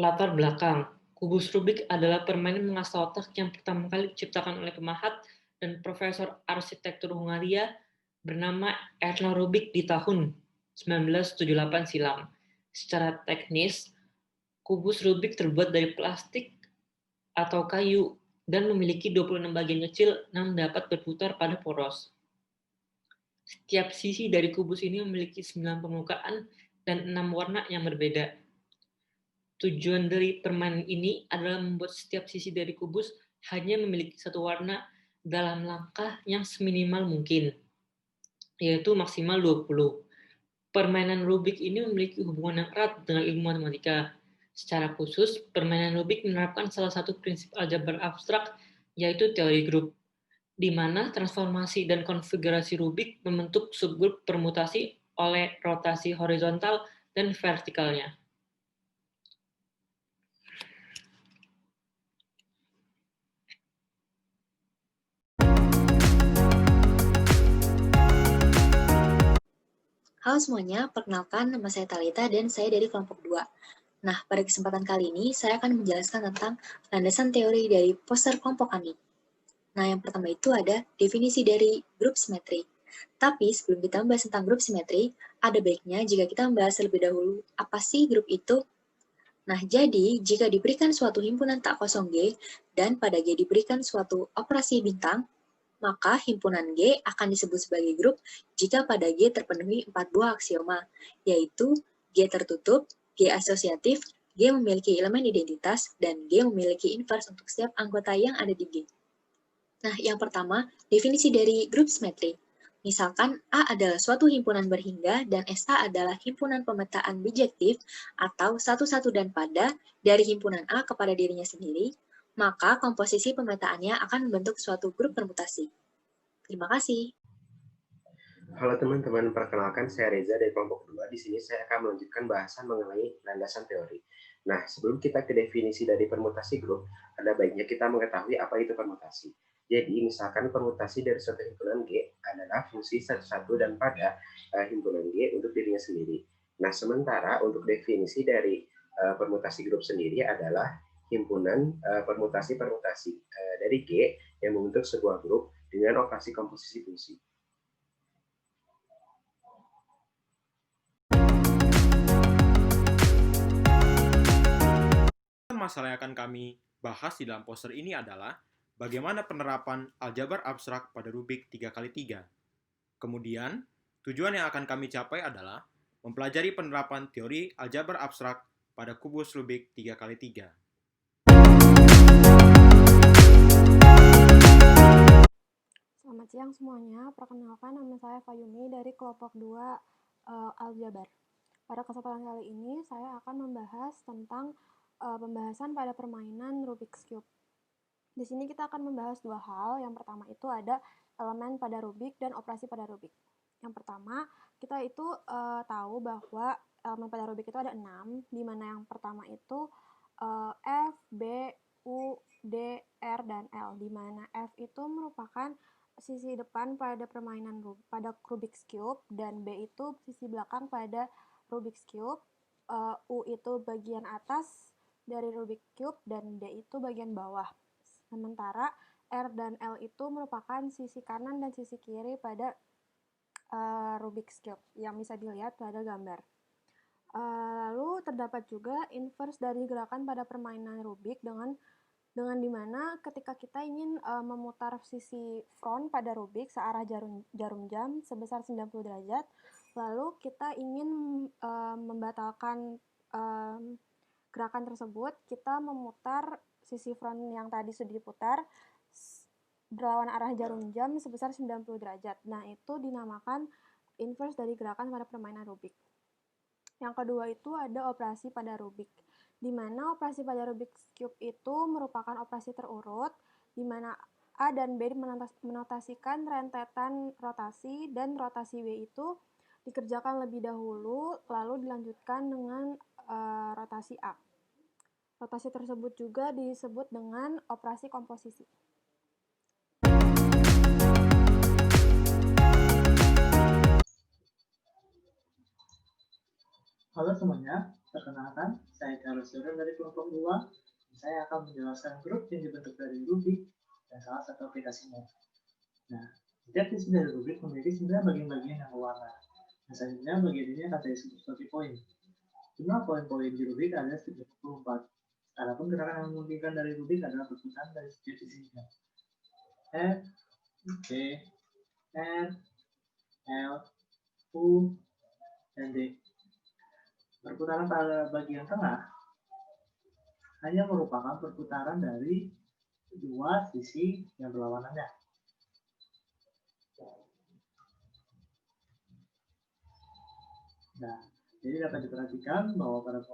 Latar belakang: kubus Rubik adalah permainan mengasah otak yang pertama kali diciptakan oleh pemahat dan profesor arsitektur Hungaria bernama Erno Rubik di tahun 1978 silam. Secara teknis, kubus Rubik terbuat dari plastik atau kayu dan memiliki 26 bagian kecil yang dapat berputar pada poros. Setiap sisi dari kubus ini memiliki 9 permukaan dan 6 warna yang berbeda. Tujuan dari permainan ini adalah membuat setiap sisi dari kubus hanya memiliki satu warna dalam langkah yang seminimal mungkin, yaitu maksimal 20. Permainan Rubik ini memiliki hubungan yang erat dengan ilmu matematika. Secara khusus, permainan Rubik menerapkan salah satu prinsip aljabar abstrak, yaitu teori grup, di mana transformasi dan konfigurasi Rubik membentuk subgrup permutasi oleh rotasi horizontal dan vertikalnya. Halo semuanya, perkenalkan nama saya Talita dan saya dari kelompok 2. Nah, pada kesempatan kali ini saya akan menjelaskan tentang landasan teori dari poster kelompok kami. Nah, yang pertama itu ada definisi dari grup simetri. Tapi sebelum kita membahas tentang grup simetri, ada baiknya jika kita membahas terlebih dahulu apa sih grup itu. Nah, jadi jika diberikan suatu himpunan tak kosong G dan pada G diberikan suatu operasi bintang, maka himpunan G akan disebut sebagai grup jika pada G terpenuhi 4 buah aksioma, yaitu G tertutup, G asosiatif, G memiliki elemen identitas, dan G memiliki invers untuk setiap anggota yang ada di G. Nah, yang pertama, definisi dari grup simetri. Misalkan A adalah suatu himpunan berhingga dan SA adalah himpunan pemetaan bijektif atau satu-satu dan pada dari himpunan A kepada dirinya sendiri, maka komposisi pemetaannya akan membentuk suatu grup permutasi. Terima kasih. Halo teman-teman, perkenalkan saya Reza dari kelompok 2. Di sini saya akan melanjutkan bahasan mengenai landasan teori. Nah, sebelum kita ke definisi dari permutasi grup, ada baiknya kita mengetahui apa itu permutasi. Jadi, misalkan permutasi dari suatu himpunan G adalah fungsi satu-satu dan pada himpunan G untuk dirinya sendiri. Nah, sementara untuk definisi dari permutasi grup sendiri adalah himpunan permutasi-permutasi dari G yang membentuk sebuah grup dengan operasi komposisi fungsi. Masalah yang akan kami bahas di dalam poster ini adalah bagaimana penerapan aljabar abstrak pada Rubik 3x3. Kemudian, tujuan yang akan kami capai adalah mempelajari penerapan teori aljabar abstrak pada kubus Rubik 3x3. Selamat siang semuanya, perkenalkan nama saya Fayumi dari kelompok 2 Aljabar. Pada kesempatan kali ini saya akan membahas tentang pembahasan pada permainan Rubik's Cube. Di sini kita akan membahas dua hal. Yang pertama itu ada elemen pada Rubik dan operasi pada Rubik. Yang pertama, kita itu tahu bahwa elemen pada Rubik itu ada 6, di mana yang pertama itu F, B, U, D, R, dan L, di mana F itu merupakan sisi depan pada permainan pada Rubik's Cube, dan B itu sisi belakang pada Rubik's Cube, U itu bagian atas dari Rubik's Cube, dan D itu bagian bawah. Sementara R dan L itu merupakan sisi kanan dan sisi kiri pada Rubik's Cube yang bisa dilihat pada gambar. Lalu terdapat juga inverse dari gerakan pada permainan Rubik dengan dimana ketika kita ingin memutar sisi front pada Rubik searah jarum jam sebesar 90 derajat, lalu kita ingin membatalkan gerakan tersebut, kita memutar sisi front yang tadi sudah diputar berlawan arah jarum jam sebesar 90 derajat. Nah, itu dinamakan inverse dari gerakan pada permainan Rubik. Yang kedua itu ada operasi pada Rubik, di mana operasi pada Rubik's Cube itu merupakan operasi terurut, di mana A dan B menotasikan rentetan rotasi, dan rotasi B itu dikerjakan lebih dahulu, lalu dilanjutkan dengan rotasi A. Rotasi tersebut juga disebut dengan operasi komposisi. Halo semuanya, Perkenalkan, saya Carlos dari kelompok 2. Saya akan menjelaskan grup yang dibentuk dari Rubik dan salah satu aplikasinya. Nah, setiap sisi dari Rubik memiliki 9 bagian-bagian yang berwarna. Nah, selanjutnya bagian ini akan saya sebut sebagai poin. Jumlah poin-poin di Rubik ada 74. Adapun gerakan yang memungkinkan dari Rubik adalah perputaran dari setiap sisinya. F, G, R, L, U, dan D. Perputaran pada bagian tengah hanya merupakan perputaran dari dua sisi yang berlawanannya. Nah, jadi dapat diperhatikan bahwa pada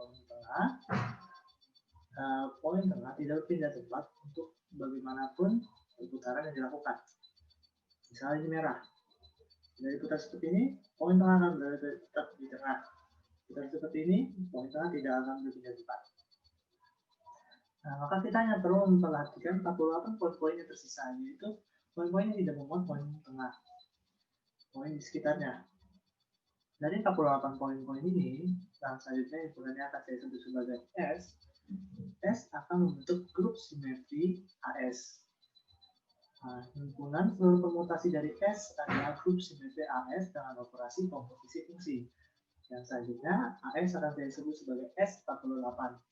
poin tengah tidak pindah tempat untuk bagaimanapun perputaran yang dilakukan. Misalnya di merah, dari putar seperti ini, poin tengah akan berada tetap di tengah. Putar seperti ini, poin tengah tidak akan berpindah tempat. Nah, maka kita hanya perlu memperhatikan 48 poin-poin yang tersisa, yaitu poin-poin yang tidak memuat poin tengah, poin di sekitarnya. Dari 48 poin-poin ini, yang selanjutnya himpunannya akan saya sebut sebagai S. S akan membentuk grup simetri AS. Nah, himpunan seluruh permutasi dari S adalah grup simetri AS dengan operasi komposisi fungsi. Yang selanjutnya, AS akan saya sebut sebagai S48.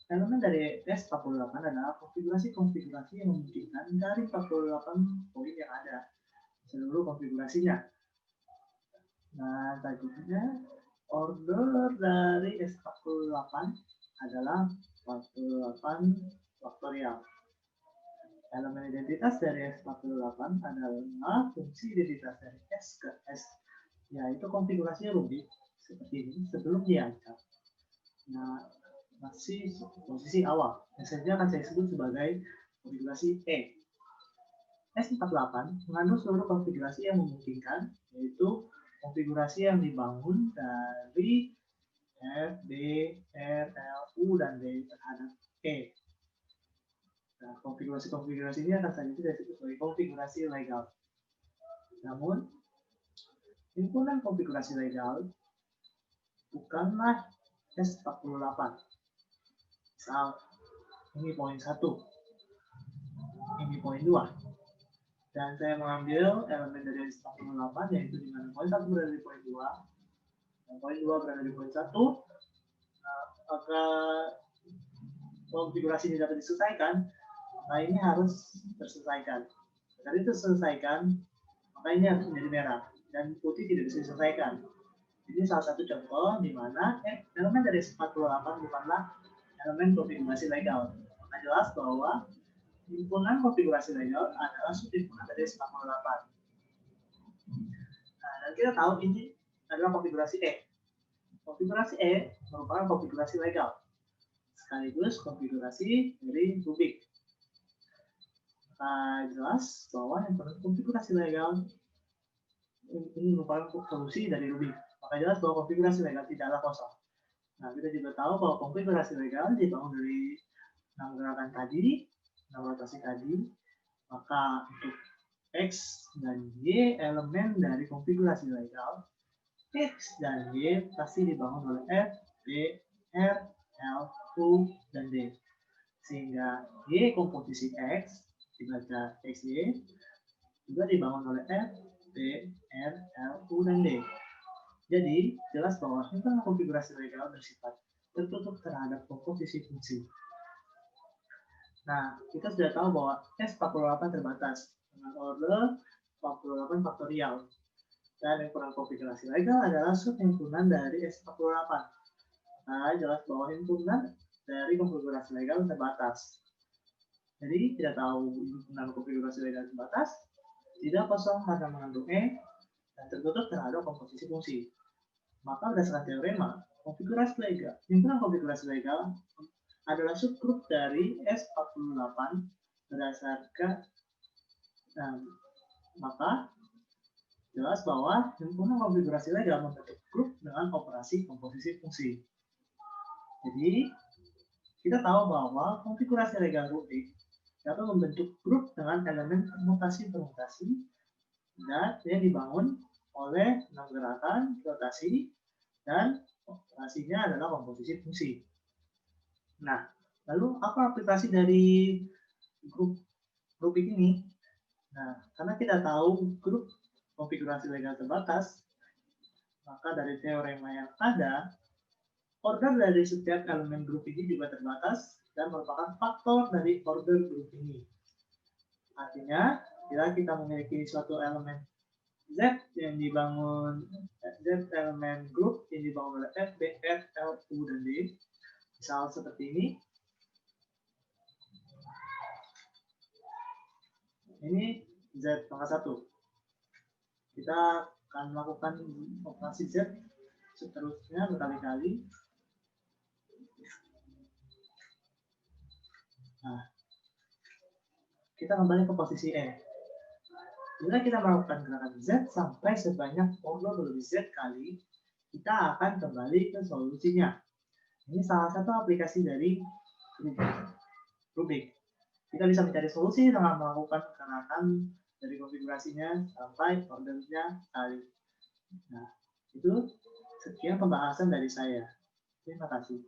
Elemen dari S48 adalah konfigurasi-konfigurasi yang memungkinkan dari 48 poin yang ada, seluruh konfigurasinya. Nah, selanjutnya, order dari S48 adalah 48 faktorial. Elemen identitas dari S48 adalah fungsi identitas dari S ke S, yaitu konfigurasi Rubik seperti ini sebelum diangkat. Nah, masih posisi awal. Biasanya akan saya sebut sebagai konfigurasi E. S48 mengandung seluruh konfigurasi yang memungkinkan, yaitu konfigurasi yang dibangun dari F, D, R, L, U, dan D terhadap E. Nah, konfigurasi-konfigurasi ini akan saya sebut sebagai konfigurasi legal. Namun, himpunan konfigurasi legal bukanlah S48. Misal, ini poin 1, ini poin 2. Dan saya mengambil elemen dari S48, yaitu di mana poin 1 berada di poin 2, dan poin 2 berada di poin 1, maka konfigurasi ini dapat diselesaikan, maka ini harus terselesaikan. Jika itu terselesaikan, maka ini harus menjadi merah, dan putih tidak bisa diselesaikan. Ini salah satu contoh di mana elemen dari S48 bukanlah elemen konfigurasi legal. Maka jelas bahwa himpunan konfigurasi legal adalah subhimpunan dari S48. Nah, dan kita tahu ini adalah konfigurasi E. Konfigurasi E merupakan konfigurasi legal, sekaligus konfigurasi dari Rubik. Maka jelas bahwa himpunan konfigurasi legal ini merupakan solusi dari Rubik. Maka jelas bahwa konfigurasi legal tidaklah kosong. Nah, kita juga tahu bahwa konfigurasi legal dibangun dari 6 gerakan tadi, 6 rotasi tadi. Maka untuk X dan Y elemen dari konfigurasi legal, X dan Y pasti dibangun oleh F, D, R, L, U, dan D. Sehingga Y komposisi X dibaca XY juga dibangun oleh F, D, R, L, U, dan D. Jadi, jelas bahwa himpunan konfigurasi legal bersifat tertutup terhadap komposisi fungsi. Nah, kita sudah tahu bahwa S48 terbatas dengan order 48 faktorial. Dan himpunan konfigurasi legal adalah subhimpunan dari S48. Nah, jelas bahwa himpunan dari konfigurasi legal terbatas. Jadi, tidak tahu himpunan konfigurasi legal terbatas, tidak kosong karena mengandung E, dan tertutup terhadap komposisi fungsi. Maka berdasarkan teorema, konfigurasi legal, himpunan konfigurasi legal adalah subgrup dari S48 berdasarkan maka jelas bahwa himpunan konfigurasi legal membentuk grup dengan operasi komposisi fungsi. Jadi, kita tahu bahwa konfigurasi legal Rubik dapat membentuk grup dengan elemen permutasi-permutasi dan yang dibangun oleh 6 gerakan rotasi dan aplikasinya adalah komposisi fungsi. Nah, lalu apa aplikasi dari grup Rubik ini? Nah, karena kita tahu grup konfigurasi legal terbatas, maka dari teorema yang ada, order dari setiap elemen grup ini juga terbatas dan merupakan faktor dari order grup ini. Artinya, bila kita memiliki suatu elemen Z yang dibangun, Z elemen grup yang dibangun oleh F, B, F, L, U, dan D, misal seperti ini. Ini Z pangkat 1. Kita akan melakukan operasi Z seterusnya berkali-kali. Nah, kita kembali ke posisi E. Bila kita melakukan gerakan Z sampai sebanyak order lebih Z kali, kita akan kembali ke solusinya. Ini salah satu aplikasi dari Rubik. Kita bisa mencari solusi dengan melakukan gerakan dari konfigurasinya sampai ordernya kali. Nah, itu sekian pembahasan dari saya. Terima kasih.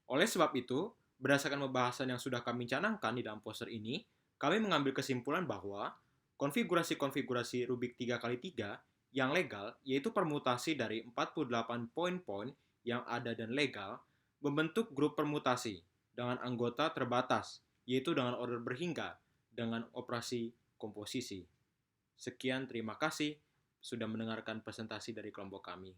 Oleh sebab itu, berdasarkan pembahasan yang sudah kami canangkan di dalam poster ini, kami mengambil kesimpulan bahwa konfigurasi-konfigurasi Rubik 3x3 yang legal, yaitu permutasi dari 48 poin-poin yang ada dan legal, membentuk grup permutasi dengan anggota terbatas, yaitu dengan order berhingga, dengan operasi komposisi. Sekian, terima kasih sudah mendengarkan presentasi dari kelompok kami.